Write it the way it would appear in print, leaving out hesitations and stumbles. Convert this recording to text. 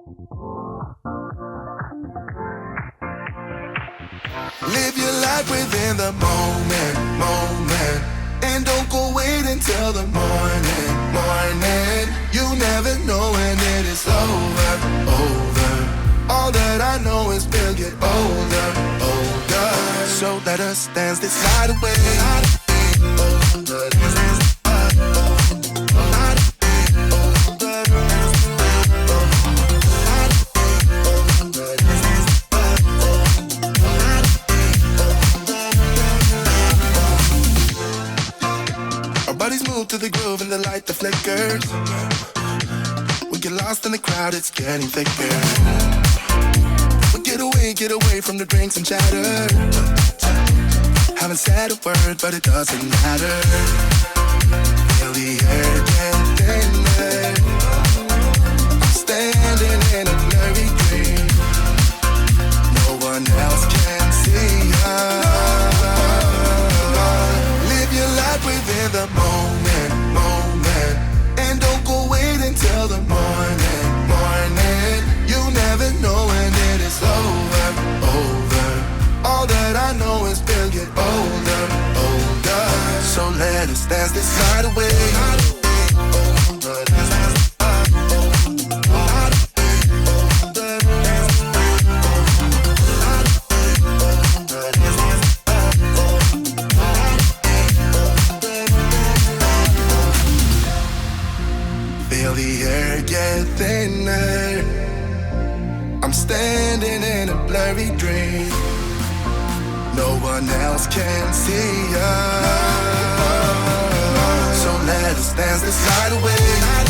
Live your life within the moment, and don't go wait until the morning. You never know when it is over. All that I know is we'll get older. So let us dance this night away. To the groove and the light that flickers. We get lost in the crowd, it's getting thicker. We get away from the drinks and chatter. Haven't said a word, but it doesn't matter. Feel the air get thinner. I'm standing in a blurry dream. No one else can see us. Live your life within the moment. And don't go wait until the morning. You never know when it is over. All that I know is we'll get older. So let us dance this night away. The air get thinner. I'm standing in a blurry dream. No one else can see us. So let us dance this night away.